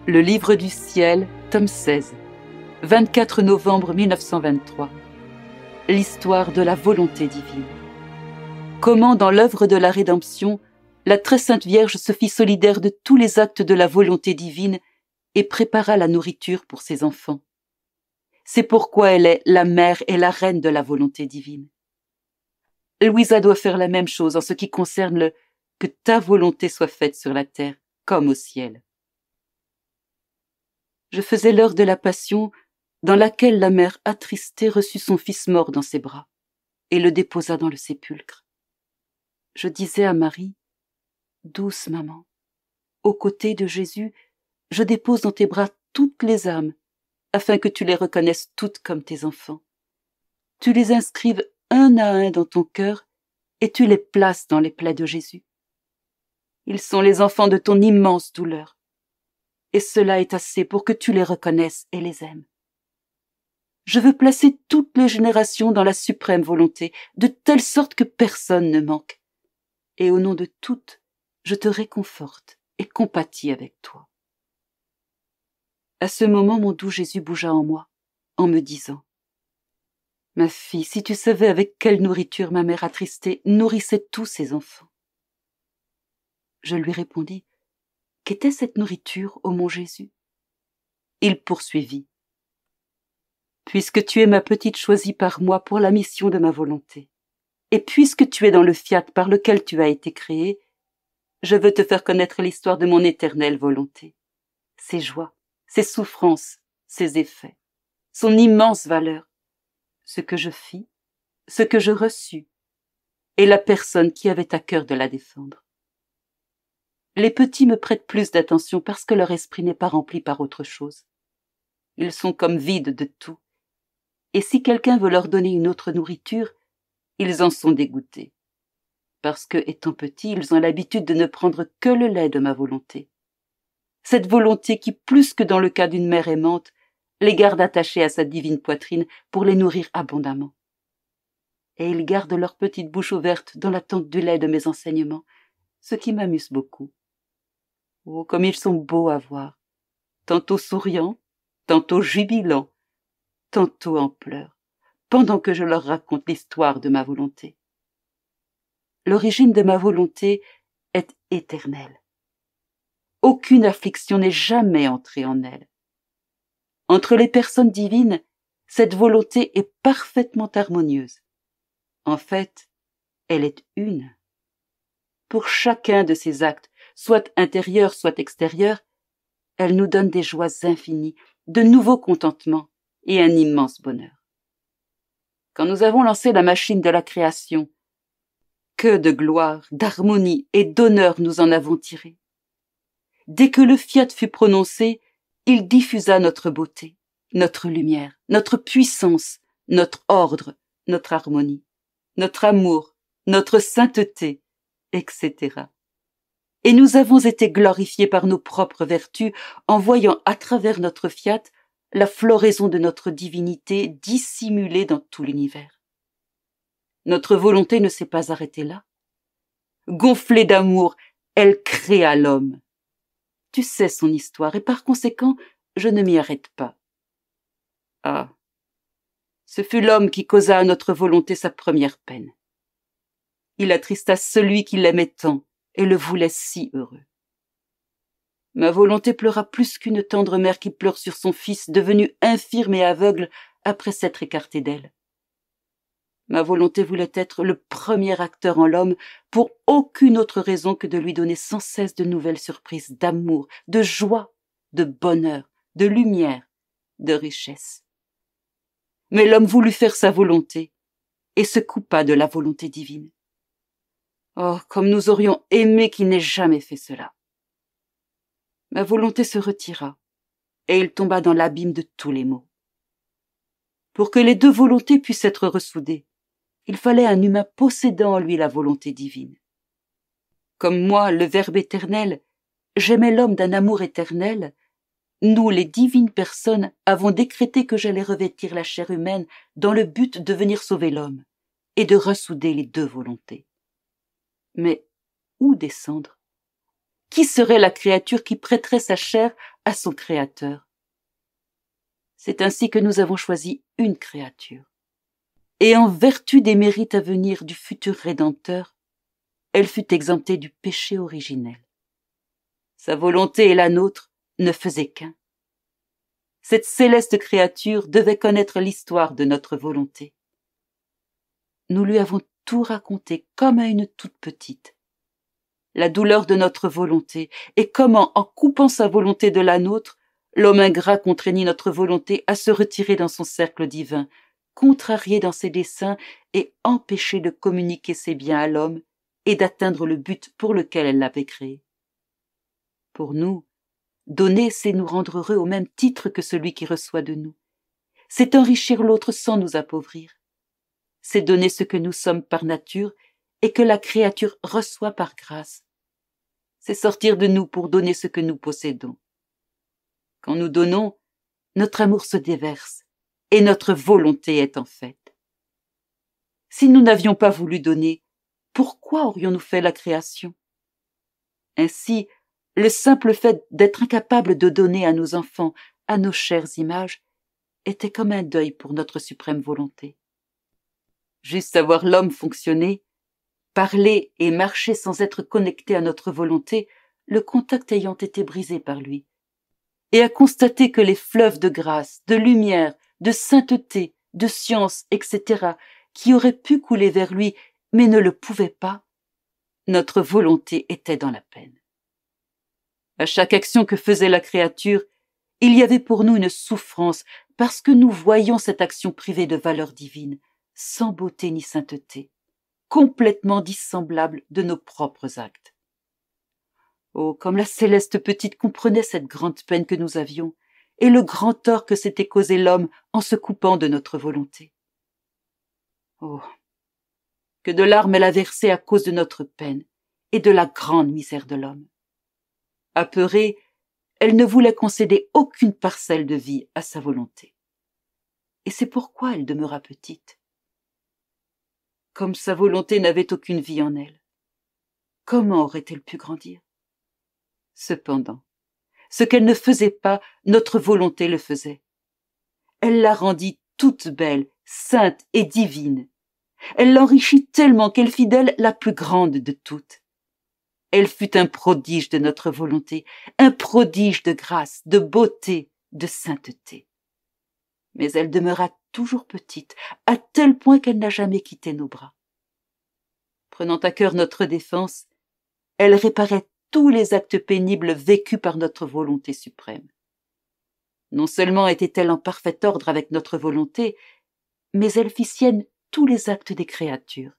Le Livre du Ciel, tome 16, 24 novembre 1923. L'histoire de la volonté divine. Comment, dans l'œuvre de la rédemption, la très sainte Vierge se fit solidaire de tous les actes de la volonté divine et prépara la nourriture pour ses enfants. C'est pourquoi elle est la mère et la reine de la volonté divine. Louisa doit faire la même chose en ce qui concerne le « que ta volonté soit faite sur la terre comme au ciel ». Je faisais l'heure de la Passion, dans laquelle la mère attristée reçut son fils mort dans ses bras et le déposa dans le sépulcre. Je disais à Marie, « Douce maman, aux côtés de Jésus, je dépose dans tes bras toutes les âmes, afin que tu les reconnaisses toutes comme tes enfants. Tu les inscrives un à un dans ton cœur et tu les places dans les plaies de Jésus. Ils sont les enfants de ton immense douleur. Et cela est assez pour que tu les reconnaisses et les aimes. Je veux placer toutes les générations dans la suprême volonté, de telle sorte que personne ne manque. Et au nom de toutes, je te réconforte et compatis avec toi. » À ce moment, mon doux Jésus bougea en moi, en me disant, « Ma fille, si tu savais avec quelle nourriture ma mère attristée nourrissait tous ses enfants. » Je lui répondis, « Qu'était cette nourriture, ô mon Jésus ?» Il poursuivit, « Puisque tu es ma petite choisie par moi pour la mission de ma volonté, et puisque tu es dans le fiat par lequel tu as été créé, je veux te faire connaître l'histoire de mon éternelle volonté, ses joies, ses souffrances, ses effets, son immense valeur, ce que je fis, ce que je reçus, et la personne qui avait à cœur de la défendre. Les petits me prêtent plus d'attention parce que leur esprit n'est pas rempli par autre chose. Ils sont comme vides de tout. Et si quelqu'un veut leur donner une autre nourriture, ils en sont dégoûtés. Parce que, étant petits, ils ont l'habitude de ne prendre que le lait de ma volonté. Cette volonté qui, plus que dans le cas d'une mère aimante, les garde attachés à sa divine poitrine pour les nourrir abondamment. Et ils gardent leur petite bouche ouverte dans l'attente du lait de mes enseignements, ce qui m'amuse beaucoup. Oh, comme ils sont beaux à voir, tantôt souriants, tantôt jubilants, tantôt en pleurs, pendant que je leur raconte l'histoire de ma volonté. L'origine de ma volonté est éternelle. Aucune affliction n'est jamais entrée en elle. Entre les personnes divines, cette volonté est parfaitement harmonieuse. En fait, elle est une. Pour chacun de ses actes, soit intérieurs, soit extérieurs, elle nous donne des joies infinies, de nouveaux contentements et un immense bonheur. Quand nous avons lancé la machine de la création, que de gloire, d'harmonie et d'honneur nous en avons tiré. Dès que le fiat fut prononcé, il diffusa notre beauté, notre lumière, notre puissance, notre ordre, notre harmonie, notre amour, notre sainteté, etc. Et nous avons été glorifiés par nos propres vertus en voyant à travers notre fiat la floraison de notre divinité dissimulée dans tout l'univers. Notre volonté ne s'est pas arrêtée là. Gonflée d'amour, elle créa l'homme. Tu sais son histoire et par conséquent, je ne m'y arrête pas. Ah, ce fut l'homme qui causa à notre volonté sa première peine. Il attrista celui qui l'aimait tant et le voulait si heureux. Ma volonté pleura plus qu'une tendre mère qui pleure sur son fils devenu infirme et aveugle après s'être écartée d'elle. Ma volonté voulait être le premier acteur en l'homme pour aucune autre raison que de lui donner sans cesse de nouvelles surprises d'amour, de joie, de bonheur, de lumière, de richesse. Mais l'homme voulut faire sa volonté et se coupa de la volonté divine. Oh, comme nous aurions aimé qu'il n'ait jamais fait cela. Ma volonté se retira, et il tomba dans l'abîme de tous les maux. Pour que les deux volontés puissent être ressoudées, il fallait un humain possédant en lui la volonté divine. Comme moi, le Verbe éternel, j'aimais l'homme d'un amour éternel, nous, les divines personnes, avons décrété que j'allais revêtir la chair humaine dans le but de venir sauver l'homme et de ressouder les deux volontés. Mais où descendre ? Qui serait la créature qui prêterait sa chair à son Créateur. C'est ainsi que nous avons choisi une créature. Et en vertu des mérites à venir du futur Rédempteur, elle fut exemptée du péché originel. Sa volonté et la nôtre ne faisaient qu'un. Cette céleste créature devait connaître l'histoire de notre volonté. Nous lui avons tout raconté comme à une toute petite. La douleur de notre volonté et comment, en coupant sa volonté de la nôtre, l'homme ingrat contraignit notre volonté à se retirer dans son cercle divin, contrarié dans ses desseins et empêché de communiquer ses biens à l'homme et d'atteindre le but pour lequel elle l'avait créé. Pour nous, donner, c'est nous rendre heureux au même titre que celui qui reçoit de nous. C'est enrichir l'autre sans nous appauvrir. C'est donner ce que nous sommes par nature et que la créature reçoit par grâce. C'est sortir de nous pour donner ce que nous possédons. Quand nous donnons, notre amour se déverse et notre volonté est en fait. Si nous n'avions pas voulu donner, pourquoi aurions-nous fait la création? Ainsi, le simple fait d'être incapable de donner à nos enfants, à nos chères images, était comme un deuil pour notre suprême volonté. Juste à voir l'homme fonctionner, parler et marcher sans être connecté à notre volonté, le contact ayant été brisé par lui, et à constater que les fleuves de grâce, de lumière, de sainteté, de science, etc., qui auraient pu couler vers lui, mais ne le pouvaient pas, notre volonté était dans la peine. À chaque action que faisait la créature, il y avait pour nous une souffrance, parce que nous voyions cette action privée de valeur divine, sans beauté ni sainteté, complètement dissemblable de nos propres actes. Oh, comme la céleste petite comprenait cette grande peine que nous avions, et le grand tort que s'était causé l'homme en se coupant de notre volonté. Oh, que de larmes elle a versé à cause de notre peine et de la grande misère de l'homme. Apeurée, elle ne voulait concéder aucune parcelle de vie à sa volonté. Et c'est pourquoi elle demeura petite. Comme sa volonté n'avait aucune vie en elle, comment aurait-elle pu grandir? Cependant, ce qu'elle ne faisait pas, notre volonté le faisait. Elle la rendit toute belle, sainte et divine. Elle l'enrichit tellement qu'elle fit d'elle la plus grande de toutes. Elle fut un prodige de notre volonté, un prodige de grâce, de beauté, de sainteté. Mais elle demeura toujours petite, à tel point qu'elle n'a jamais quitté nos bras. Prenant à cœur notre défense, elle réparait tous les actes pénibles vécus par notre volonté suprême. Non seulement était-elle en parfait ordre avec notre volonté, mais elle fit sienne tous les actes des créatures.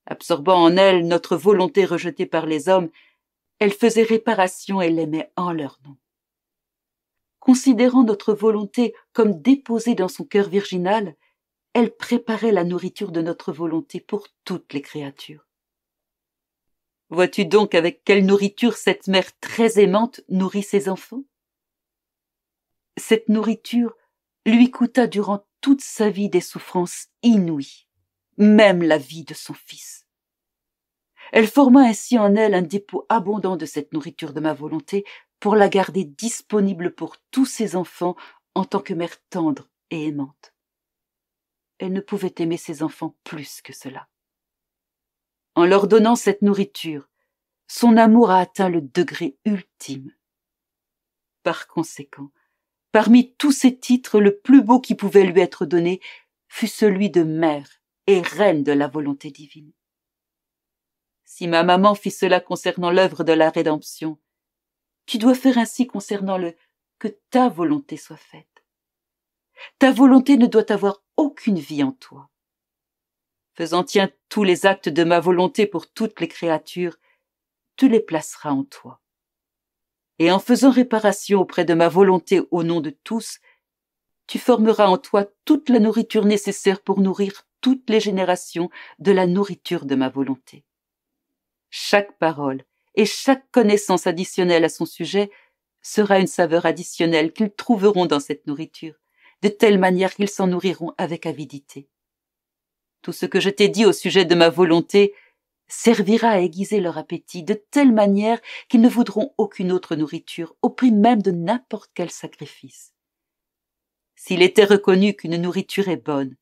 Absorbant en elle notre volonté rejetée par les hommes, elle faisait réparation et l'aimait en leur nom. Considérant notre volonté comme déposée dans son cœur virginal, elle préparait la nourriture de notre volonté pour toutes les créatures. Vois-tu donc avec quelle nourriture cette mère très aimante nourrit ses enfants? Cette nourriture lui coûta durant toute sa vie des souffrances inouïes, même la vie de son fils. Elle forma ainsi en elle un dépôt abondant de cette nourriture de ma volonté pour la garder disponible pour tous ses enfants en tant que mère tendre et aimante. Elle ne pouvait aimer ses enfants plus que cela. En leur donnant cette nourriture, son amour a atteint le degré ultime. Par conséquent, parmi tous ces titres, le plus beau qui pouvait lui être donné fut celui de mère et reine de la volonté divine. Si ma maman fit cela concernant l'œuvre de la rédemption, tu dois faire ainsi concernant le « que ta volonté soit faite ». Ta volonté ne doit avoir aucune vie en toi. Faisant tien tous les actes de ma volonté pour toutes les créatures, tu les placeras en toi. Et en faisant réparation auprès de ma volonté au nom de tous, tu formeras en toi toute la nourriture nécessaire pour nourrir toutes les générations de la nourriture de ma volonté. Chaque parole et chaque connaissance additionnelle à son sujet sera une saveur additionnelle qu'ils trouveront dans cette nourriture, de telle manière qu'ils s'en nourriront avec avidité. Tout ce que je t'ai dit au sujet de ma volonté, servira à aiguiser leur appétit de telle manière qu'ils ne voudront aucune autre nourriture, au prix même de n'importe quel sacrifice. S'il était reconnu qu'une nourriture est bonne,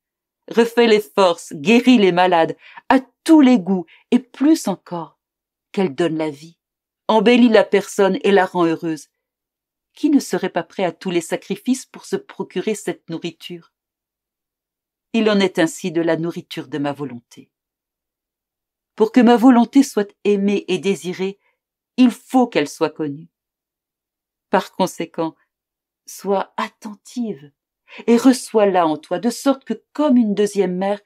refait les forces, guérit les malades, à tous les goûts, et plus encore, qu'elle donne la vie, embellit la personne et la rend heureuse, qui ne serait pas prêt à tous les sacrifices pour se procurer cette nourriture? Il en est ainsi de la nourriture de ma volonté. Pour que ma volonté soit aimée et désirée, il faut qu'elle soit connue. Par conséquent, sois attentive et reçois-la en toi, de sorte que, comme une deuxième mère,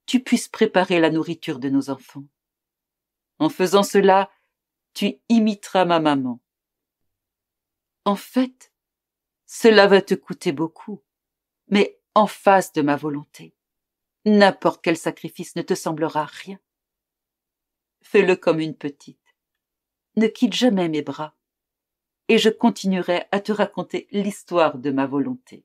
tu puisses préparer la nourriture de nos enfants. En faisant cela, tu imiteras ma maman. En fait, cela va te coûter beaucoup, mais en face de ma volonté, n'importe quel sacrifice ne te semblera rien. Fais-le comme une petite. Ne quitte jamais mes bras, et je continuerai à te raconter l'histoire de ma volonté.